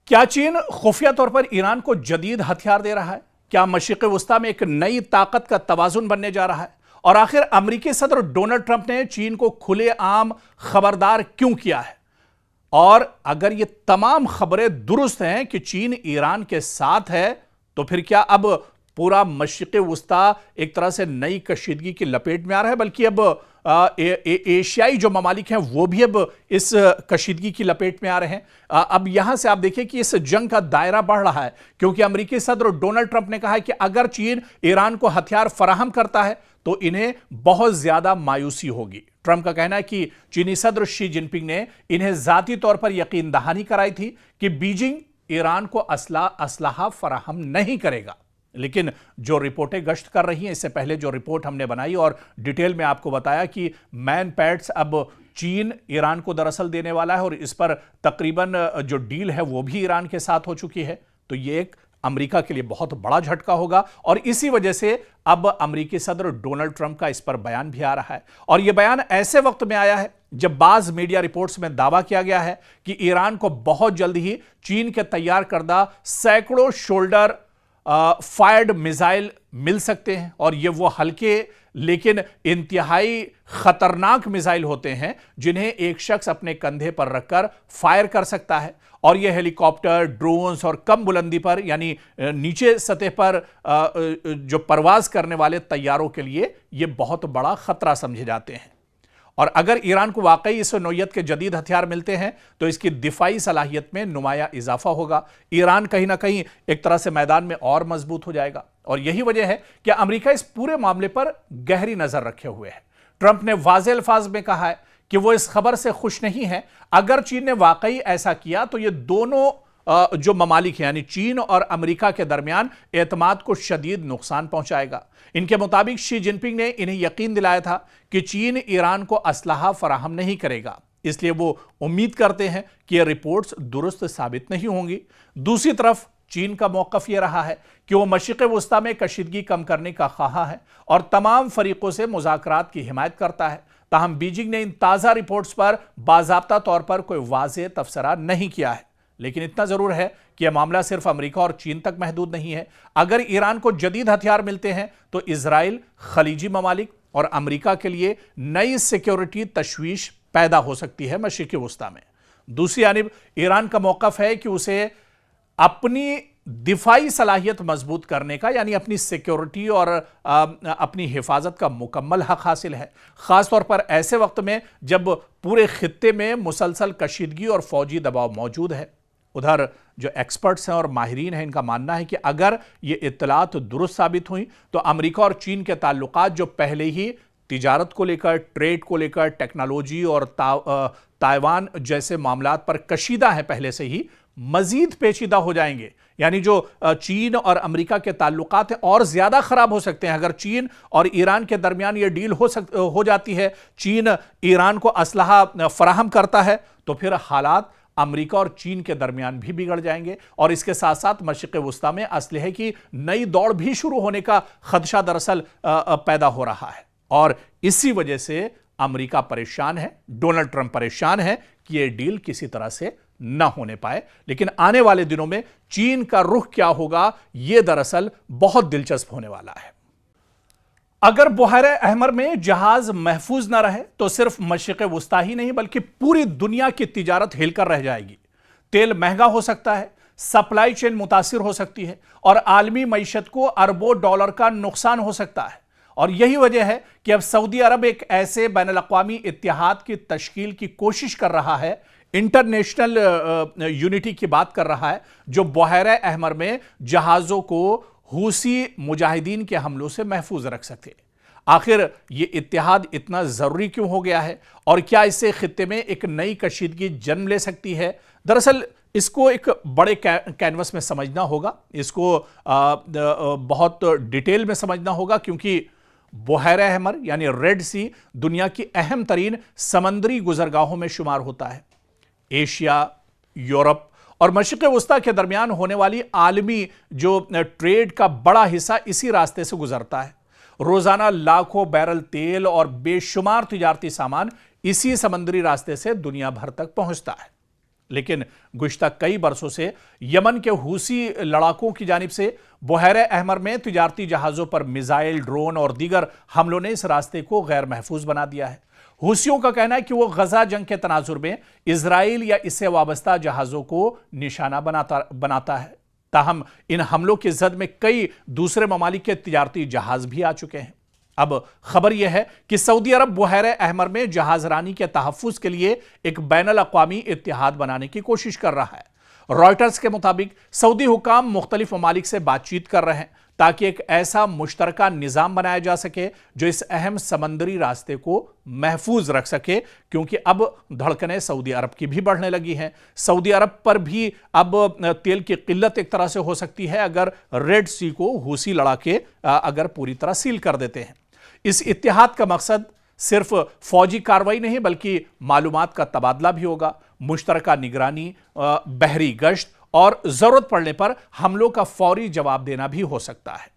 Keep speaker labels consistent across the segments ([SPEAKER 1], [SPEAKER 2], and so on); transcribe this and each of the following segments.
[SPEAKER 1] क्या चीन खुफिया तौर पर ईरान को जदीद हथियार दे रहा है? क्या मशरिक़ वस्ता में एक नई ताकत का तवाज़ुन बनने जा रहा है? और आखिर अमेरिकी सदर डोनाल्ड ट्रंप ने चीन को खुलेआम खबरदार क्यों किया है? और अगर ये तमाम खबरें दुरुस्त हैं कि चीन ईरान के साथ है, तो फिर क्या अब पूरा मशरिक़ वस्ता एक तरह से नई कशीदगी की लपेट में आ रहा है? बल्कि अब एशियाई जो ममालिक हैं वो भी अब इस कशीदगी की लपेट में आ रहे हैं। अब यहां से आप देखिए कि इस जंग का दायरा बढ़ रहा है, क्योंकि अमेरिकी सदर डोनाल्ड ट्रंप ने कहा है कि अगर चीन ईरान को हथियार फराहम करता है तो इन्हें बहुत ज्यादा मायूसी होगी। ट्रंप का कहना है कि चीनी सदर शी जिनपिंग ने इन्हें जाती तौर पर यकीन दहानी कराई थी कि बीजिंग ईरान को असलाहा फराहम नहीं करेगा। लेकिन जो रिपोर्टें गश्त कर रही हैं, इससे पहले जो रिपोर्ट हमने बनाई और डिटेल में आपको बताया कि मैन पैड्स अब चीन ईरान को दरअसल देने वाला है और इस पर तकरीबन जो डील है वो भी ईरान के साथ हो चुकी है। तो ये एक अमेरिका के लिए बहुत बड़ा झटका होगा और इसी वजह से अब अमेरिकी सदर डोनाल्ड ट्रंप का इस पर बयान भी आ रहा है। और यह बयान ऐसे वक्त में आया है जब बाज मीडिया रिपोर्ट्स में दावा किया गया है कि ईरान को बहुत जल्द ही चीन के तैयार करदा सैकड़ों शोल्डर फायर्ड मिसाइल मिल सकते हैं और ये वो हल्के लेकिन इंतहाई खतरनाक मिसाइल होते हैं जिन्हें एक शख्स अपने कंधे पर रखकर फायर कर सकता है। और ये हेलीकॉप्टर, ड्रोन्स और कम बुलंदी पर यानी नीचे सतह पर जो परवाज करने वाले तैयारों के लिए ये बहुत बड़ा खतरा समझे जाते हैं। और अगर ईरान को वाकई इस नौयत के जदीद हथियार मिलते हैं तो इसकी दिफाई सलाहियत में नुमाया इजाफा होगा। ईरान कहीं ना कहीं एक तरह से मैदान में और मजबूत हो जाएगा और यही वजह है कि अमेरिका इस पूरे मामले पर गहरी नजर रखे हुए है। ट्रंप ने वाज़े अल्फाज में कहा है कि वो इस खबर से खुश नहीं है। अगर चीन ने वाकई ऐसा किया तो ये दोनों जो ममालिक हैं यानी चीन और अमेरिका के दरमियान एतमाद को शदीद नुकसान पहुंचाएगा। इनके मुताबिक शी जिनपिंग ने इन्हें यकीन दिलाया था कि चीन ईरान को असलाहा फराहम नहीं करेगा, इसलिए वो उम्मीद करते हैं कि ये रिपोर्ट्स दुरुस्त साबित नहीं होंगी। दूसरी तरफ चीन का मौकफ यह रहा है कि वो मशरिक़ वस्ता में कशीदगी कम करने का ख्वाह है और तमाम फरीकों से मुज़ाकरात की हिमायत करता है। ताहम बीजिंग ने इन ताज़ा रिपोर्ट्स पर बाज़ाब्ता तौर पर कोई वाज़ेह तबसरा नहीं किया है। लेकिन इतना जरूर है कि यह मामला सिर्फ अमेरिका और चीन तक महदूद नहीं है। अगर ईरान को जदीद हथियार मिलते हैं तो इजराइल, खलीजी ममालिक और अमेरिका के लिए नई सिक्योरिटी तशवीश पैदा हो सकती है मशरिक़ वस्ता में। दूसरी जानिब ईरान का मौकफ है कि उसे अपनी दिफाई सलाहियत मजबूत करने का यानी अपनी सिक्योरिटी और अपनी हिफाजत का मुकम्मल हक हासिल है, ख़ासतौर पर ऐसे वक्त में जब पूरे खित्ते में मुसलसल कशीदगी और फौजी दबाव मौजूद है। उधर जो एक्सपर्ट्स हैं और माहिरीन हैं, इनका मानना है कि अगर ये इत्तलात दुरुस्त साबित हुई तो अमेरिका और चीन के ताल्लुकात जो पहले ही तिजारत को लेकर, ट्रेड को लेकर, टेक्नोलॉजी और ताइवान जैसे मामलात पर कशीदा है पहले से ही, मजीद पेचीदा हो जाएंगे। यानी जो चीन और अमेरिका के ताल्लुकात हैं और ज्यादा खराब हो सकते हैं। अगर चीन और ईरान के दरमियान ये डील हो जाती है, चीन ईरान को असलहा फराहम करता है, तो फिर हालात अमेरिका और चीन के दरमियान भी बिगड़ जाएंगे और इसके साथ साथ मशरिक़ वस्ता में असलहे की नई दौड़ भी शुरू होने का खदशा दरअसल पैदा हो रहा है। और इसी वजह से अमेरिका परेशान है, डोनाल्ड ट्रंप परेशान है कि यह डील किसी तरह से न होने पाए। लेकिन आने वाले दिनों में चीन का रुख क्या होगा, यह दरअसल बहुत दिलचस्प होने वाला है। अगर बुहैरे अहमर में जहाज महफूज न रहे तो सिर्फ मशरिक़ वस्ता ही नहीं बल्कि पूरी दुनिया की तिजारत हिलकर रह जाएगी। तेल महंगा हो सकता है, सप्लाई चेन मुतासिर हो सकती है और आलमी मईशत को अरबों डॉलर का नुकसान हो सकता है। और यही वजह है कि अब सऊदी अरब एक ऐसे बैनुल-अक़वामी इत्तेहाद की तश्कील की कोशिश कर रहा है, इंटरनेशनल यूनिटी की बात कर रहा है, जो बुहैरे अहमर में जहाज़ों को हूसी मुजाहिदीन के हमलों से महफूज रख सके। आखिर ये इत्तेहाद इतना ज़रूरी क्यों हो गया है और क्या इससे खित्ते में एक नई कशीदगी जन्म ले सकती है? दरअसल इसको एक बड़े कैनवस में समझना होगा, इसको बहुत डिटेल में समझना होगा, क्योंकि बुहैरे अहमर यानी रेड सी दुनिया की अहम तरीन समंदरी गुजरगाहों में शुमार होता है। एशिया, यूरोप और मशरिक़ वस्ता के दरमियान होने वाली आलमी जो ट्रेड का बड़ा हिस्सा इसी रास्ते से गुजरता है। रोजाना लाखों बैरल तेल और बेशुमार तिजारती सामान इसी समंदरी रास्ते से दुनिया भर तक पहुंचता है। लेकिन गुज़िश्ता कई बरसों से यमन के हूसी लड़ाकों की जानिब से बुहैरे अहमर में तिजारती जहाज़ों पर मिसाइल, ड्रोन और दीगर हमलों ने इस रास्ते को गैर महफूज बना दिया है। हूसियों का कहना है कि वो गजा जंग के तनाजुर में इजराइल या इससे वाबस्ता जहाज़ों को निशाना बनाता है। ताहम इन हमलों की जद में कई दूसरे ममालिक के तिजारती जहाज़ भी आ चुके हैं। अब खबर यह है कि सऊदी अरब बुहैरे अहमर में जहाजरानी के तहफ़्फ़ुज़ के लिए एक बैनुल अक़वामी इत्तिहाद बनाने की कोशिश कर रहा है। रॉयटर्स के मुताबिक सऊदी हुकाम मुख्तलिफ ममालिक से बातचीत कर रहे हैं ताकि एक ऐसा मुश्तरका निज़ाम बनाया जा सके जो इस अहम समंदरी रास्ते को महफूज रख सके, क्योंकि अब धड़कनें सऊदी अरब की भी बढ़ने लगी हैं। सऊदी अरब पर भी अब तेल की किल्लत एक तरह से हो सकती है अगर रेड सी को हूसी लड़ाके अगर पूरी तरह सील कर देते हैं। इस इत्तिहाद का मकसद सिर्फ फौजी कार्रवाई नहीं बल्कि मालूमात का तबादला भी होगा, मुश्तरका निगरानी, बहरी गश्त और जरूरत पड़ने पर हमलों का फौरी जवाब देना भी हो सकता है।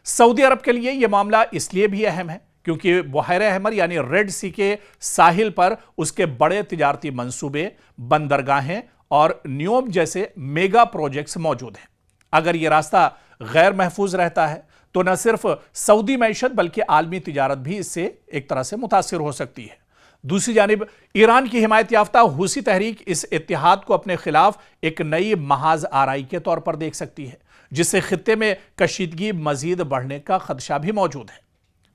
[SPEAKER 1] सऊदी अरब के लिए यह मामला इसलिए भी अहम है क्योंकि बुहैरे अहमर यानी रेड सी के साहिल पर उसके बड़े तिजारती मंसूबे, बंदरगाहें और न्योम जैसे मेगा प्रोजेक्ट्स मौजूद हैं। अगर यह रास्ता गैर महफूज रहता है तो न सिर्फ सऊदी मैशत बल्कि आलमी तिजारत भी इससे एक तरह से मुतासिर हो सकती है। दूसरी जानिब ईरान की हिमायत याफ्ता हूसी तहरीक इस इत्तिहाद को अपने खिलाफ एक नई महाज आराई के तौर पर देख सकती है, जिससे खित्ते में कशीदगी मजीद बढ़ने का खदशा भी मौजूद है।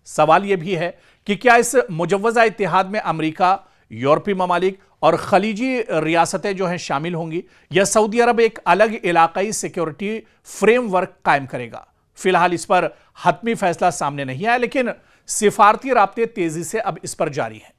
[SPEAKER 1] सवाल यह भी है कि क्या इस मुजव्वजा इत्तिहाद में अमरीका, यूरोपीय ममालिक और खलीजी रियासतें जो हैं शामिल होंगी, या सऊदी अरब एक अलग इलाकाई सिक्योरिटी फ्रेमवर्क कायम करेगा। फिलहाल इस पर हतमी फैसला सामने नहीं आया, लेकिन सिफारती राब्ते तेजी से अब इस पर जारी हैं।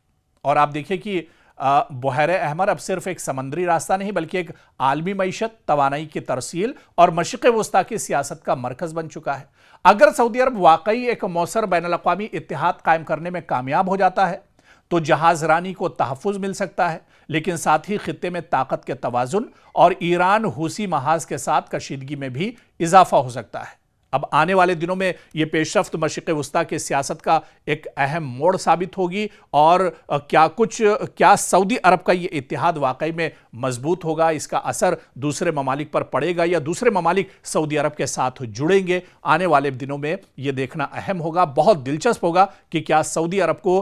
[SPEAKER 1] और आप देखिए कि बुहैरे अहमर अब सिर्फ एक समंदरी रास्ता नहीं बल्कि एक आलमी मईशत, तवानाई की तरसील और मशरिक़ वस्ता की सियासत का मरकज बन चुका है। अगर सऊदी अरब वाकई एक मौसर बैनुल अक़वामी इत्तिहाद कायम करने में कामयाब हो जाता है तो जहाजरानी को तहफ़्फ़ुज़ मिल सकता है, लेकिन साथ ही खित्ते में ताकत के तवाज़ुन और ईरान हूसी महाज के साथ कशीदगी में भी इजाफा हो सकता है। अब आने वाले दिनों में यह पेशरफ्त मशरिक़ वस्ता की सियासत का एक अहम मोड़ साबित होगी और क्या सऊदी अरब का यह इत्तिहाद वाकई में मजबूत होगा, इसका असर दूसरे ममालिक पर पड़ेगा या दूसरे ममालिक सऊदी अरब के साथ जुड़ेंगे। आने वाले दिनों में यह देखना अहम होगा। बहुत दिलचस्प होगा कि क्या सऊदी अरब को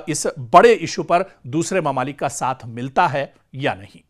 [SPEAKER 1] इस बड़े इशू पर दूसरे ममालिक का साथ मिलता है या नहीं।